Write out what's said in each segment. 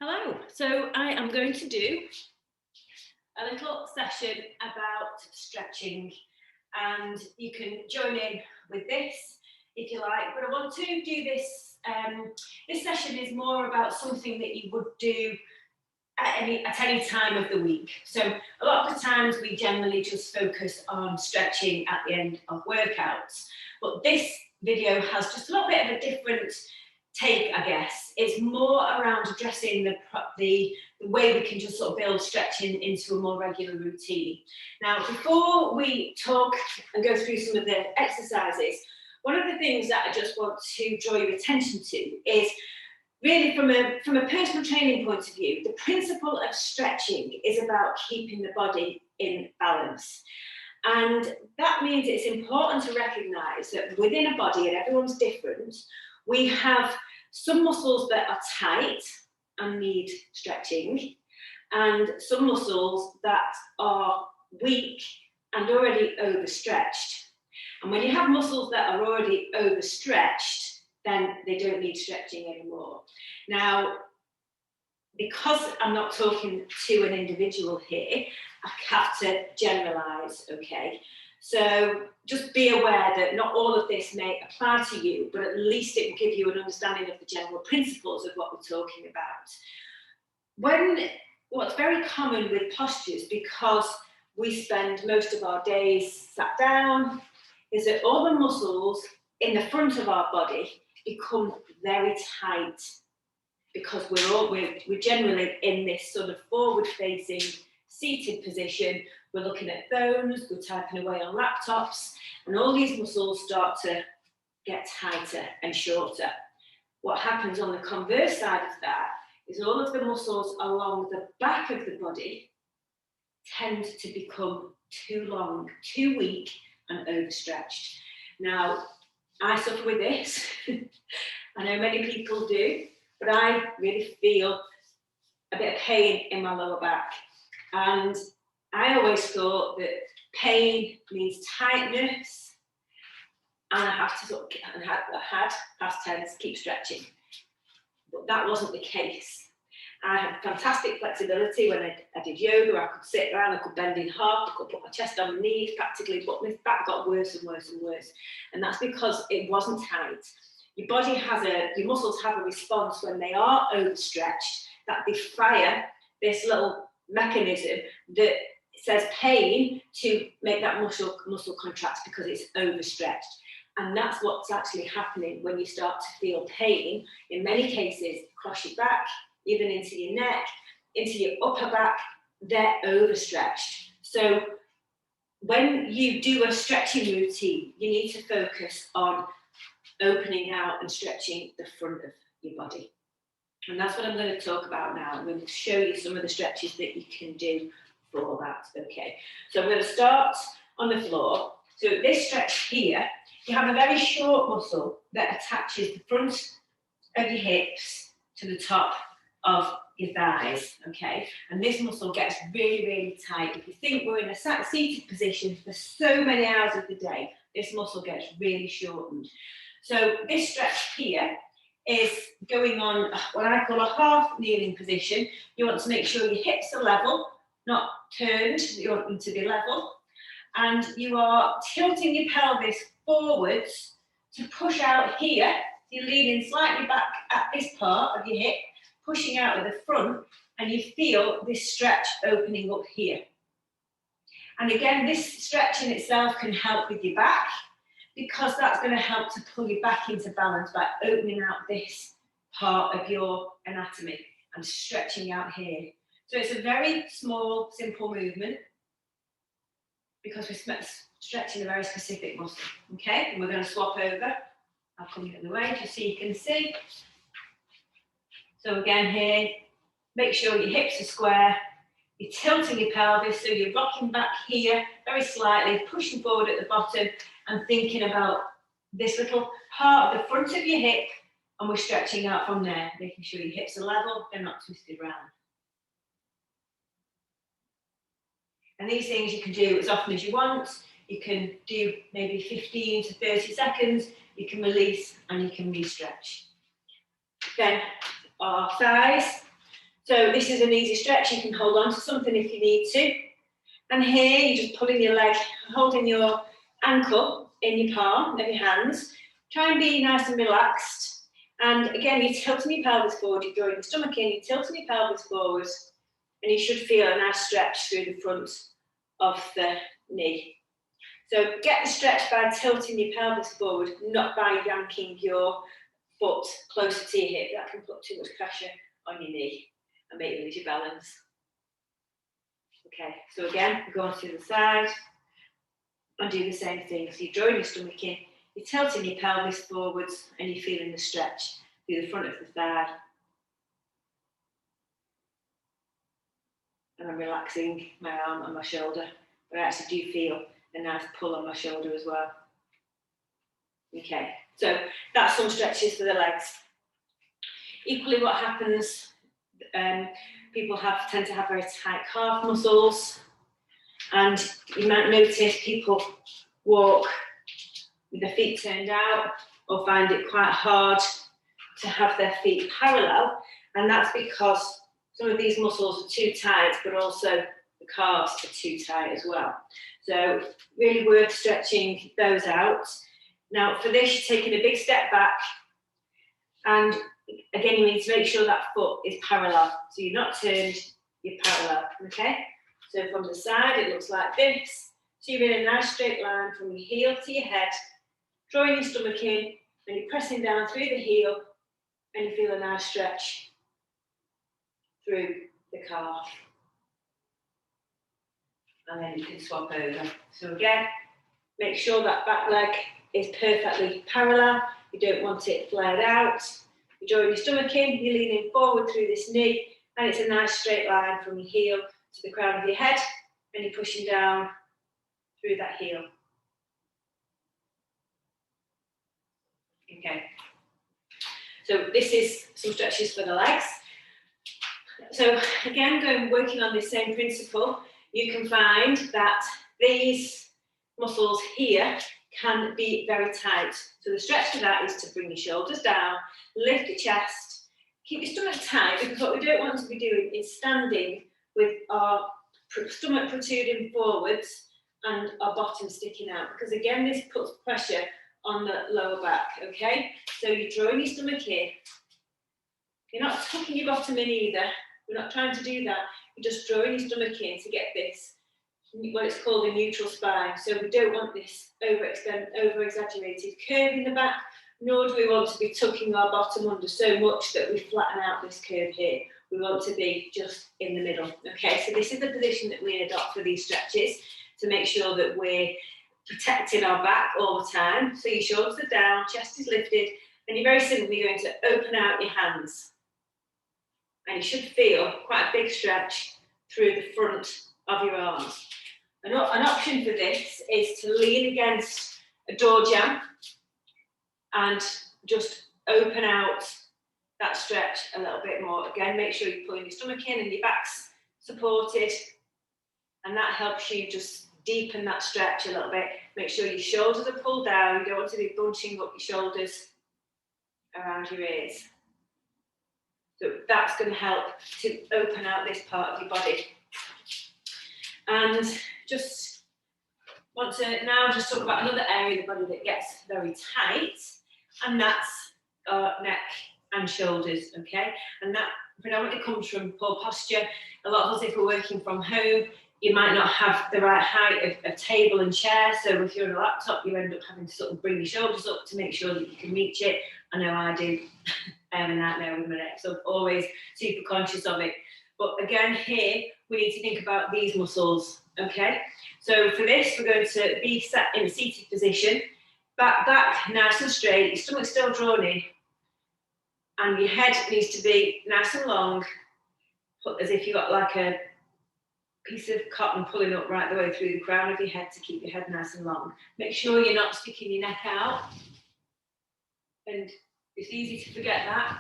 Hello, so I am going to do a little session about stretching, and you can join in with this if you like, but I want to do this. This session is more about something that you would do at any time of the week. So a lot of the times we generally just focus on stretching at the end of workouts, but this video has just a little bit of a different take, I guess. It's more around addressing the way we can just sort of build stretching into a more regular routine. Now, before we talk and go through some of the exercises, one of the things that I just want to draw your attention to is really from a personal training point of view, the principle of stretching is about keeping the body in balance. And that means it's important to recognise that within a body, and everyone's different, we have some muscles that are tight and need stretching, and some muscles that are weak and already overstretched. And when you have muscles that are already overstretched, then they don't need stretching anymore. Now, because I'm not talking to an individual here, I have to generalise, okay? So just be aware that not all of this may apply to you, but at least it will give you an understanding of the general principles of what we're talking about. What's very common with postures, because we spend most of our days sat down, is that all the muscles in the front of our body become very tight, because we're generally in this sort of forward-facing seated position. We're looking at phones, we're typing away on laptops, and all these muscles start to get tighter and shorter. What happens on the converse side of that is all of the muscles along the back of the body tend to become too long, too weak, and overstretched. Now, I suffer with this. I know many people do, but I really feel a bit of pain in my lower back. And I always thought that pain means tightness, and I have to sort of, and I had past tense, keep stretching. But that wasn't the case. I had fantastic flexibility when I did yoga. I could sit around, I could bend in half, I could put my chest on my knees practically, but my back got worse and worse and worse. And that's because it wasn't tight. Your muscles have a response when they are overstretched, that they fire this little mechanism that says pain to make that muscle contract because it's overstretched. And that's what's actually happening when you start to feel pain, in many cases, across your back, even into your neck, into your upper back. They're overstretched. So when you do a stretching routine, you need to focus on opening out and stretching the front of your body. And that's what I'm going to talk about now. I'm going to show you some of the stretches that you can do for that. Okay, so I'm going to start on the floor. So this stretch here, you have a very short muscle that attaches the front of your hips to the top of your thighs, okay? And this muscle gets really, really tight. If you think we're in a seated position for so many hours of the day, this muscle gets really shortened. So this stretch here is going on what I call a half kneeling position. You want to make sure your hips are level, not turned. You want them to be level. And you are tilting your pelvis forwards to push out here. You're leaning slightly back at this part of your hip, pushing out at the front, and you feel this stretch opening up here. And again, this stretch in itself can help with your back, because that's going to help to pull you back into balance by opening out this part of your anatomy and stretching out here. So it's a very small, simple movement, because we're stretching a very specific muscle, okay? And we're going to swap over. I'll come in the way just so you can see. So again here, make sure your hips are square. You're tilting your pelvis, so you're rocking back here very slightly, pushing forward at the bottom, and thinking about this little part of the front of your hip, and we're stretching out from there, making sure your hips are level, they're not twisted round. And these things you can do as often as you want. You can do maybe 15 to 30 seconds, you can release and you can re-stretch. Then our thighs. So this is an easy stretch. You can hold on to something if you need to. And here, you're just pulling your leg, holding your ankle in your palm of your hands. Try and be nice and relaxed. And again, you're tilting your pelvis forward, you're drawing your stomach in, you're tilting your pelvis forward, and you should feel a nice stretch through the front of the knee. So get the stretch by tilting your pelvis forward, not by yanking your foot closer to your hip. That can put too much pressure on your knee and make you lose your balance. Okay, so again, go on to the side and do the same thing. So you're drawing your stomach in, you're tilting your pelvis forwards, and you're feeling the stretch through the front of the thigh. And I'm relaxing my arm and my shoulder, but I actually do feel a nice pull on my shoulder as well. Okay, so that's some stretches for the legs. Equally, what happens, people tend to have very tight calf muscles, and you might notice people walk with their feet turned out or find it quite hard to have their feet parallel, and that's because some of these muscles are too tight, but also the calves are too tight as well. So really worth stretching those out. Now for this, you're taking a big step back, and again, you need to make sure that foot is parallel. So you're not turned, you're parallel, okay? So from the side, it looks like this. So you're in a nice straight line from your heel to your head, drawing your stomach in, and you're pressing down through the heel, and you feel a nice stretch through the calf. And then you can swap over. So again, make sure that back leg is perfectly parallel. You don't want it flared out. You're drawing your stomach in, you're leaning forward through this knee, and it's a nice straight line from your heel to the crown of your head, and you're pushing down through that heel. Okay. So this is some stretches for the legs. So again, working on this same principle, you can find that these muscles here can be very tight. So the stretch for that is to bring your shoulders down, lift your chest, keep your stomach tight, because what we don't want to be doing is standing with our stomach protruding forwards and our bottom sticking out, because again, this puts pressure on the lower back, okay? So you're drawing your stomach in. You're not tucking your bottom in either. We're not trying to do that. You're just drawing your stomach in to get this, what it's called a neutral spine. So we don't want this over-exaggerated curve in the back, nor do we want to be tucking our bottom under so much that we flatten out this curve here. We want to be just in the middle. Okay, so this is the position that we adopt for these stretches to make sure that we're protecting our back all the time. So your shoulders are down, chest is lifted, and you're very simply going to open out your hands. And you should feel quite a big stretch through the front of your arms. An option for this is to lean against a door jamb and just open out that stretch a little bit more. Again, make sure you're pulling your stomach in and your back's supported, and that helps you just deepen that stretch a little bit. Make sure your shoulders are pulled down. You don't want to be bunching up your shoulders around your ears. So that's going to help to open out this part of your body. And just want to now just talk about another area of the body that gets very tight, and that's our neck and shoulders, okay? And that predominantly comes from poor posture. A lot of us, if we're working from home, you might not have the right height of table and chair, so if you're on a laptop, you end up having to sort of bring your shoulders up to make sure that you can reach it. I know I do. I have a nightmare with my neck, so I'm always super conscious of it. But again, here, we need to think about these muscles, okay? So for this, we're going to be sat in a seated position, back nice and straight, your stomach's still drawn in, and your head needs to be nice and long, as if you've got like a piece of cotton pulling up right the way through the crown of your head to keep your head nice and long. Make sure you're not sticking your neck out, and it's easy to forget that.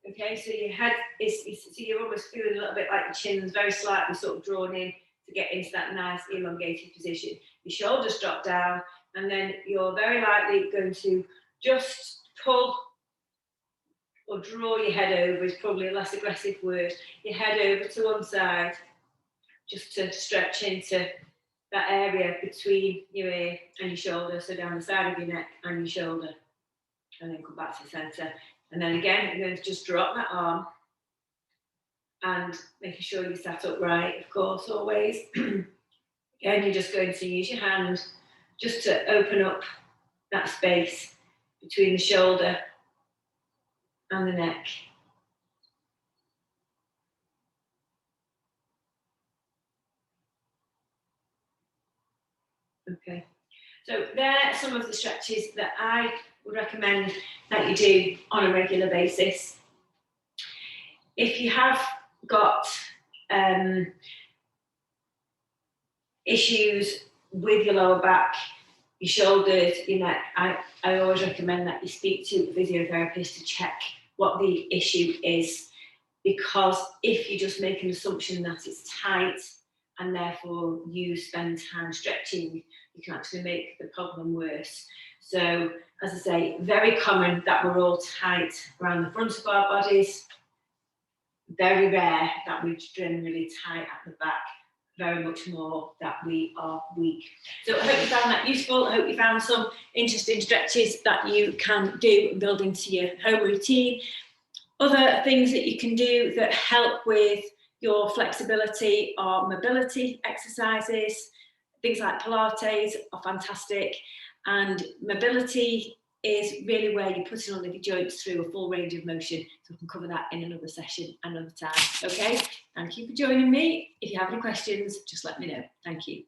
Okay, so your head is so you're almost feeling a little bit like your chin's very slightly sort of drawn in to get into that nice elongated position. Your shoulders drop down, and then you're very lightly going to just pull or draw your head over is probably a less aggressive word, your head over to one side, just to stretch into that area between your ear and your shoulder, so down the side of your neck and your shoulder, and then come back to the centre. And then again, you're going to just drop that arm and making sure you sat upright, of course, always. Again, you're just going to use your hand just to open up that space between the shoulder and the neck. Okay, so there are some of the stretches that I would recommend that you do on a regular basis. If you have got issues with your lower back, your shoulders, your neck, I always recommend that you speak to a physiotherapist to check what the issue is, because if you just make an assumption that it's tight and therefore you spend time stretching, you can actually make the problem worse. So, as I say, very common that we're all tight around the front of our bodies. Very rare that we're generally tight at the back. Very much more that we are weak. So I hope you found that useful. I hope you found some interesting stretches that you can do and build into your home routine. Other things that you can do that help with your flexibility are mobility exercises. Things like Pilates are fantastic, and mobility is really where you're putting all of your joints through a full range of motion. So we can cover that in another session, another time. Okay, thank you for joining me. If you have any questions, just let me know. Thank you.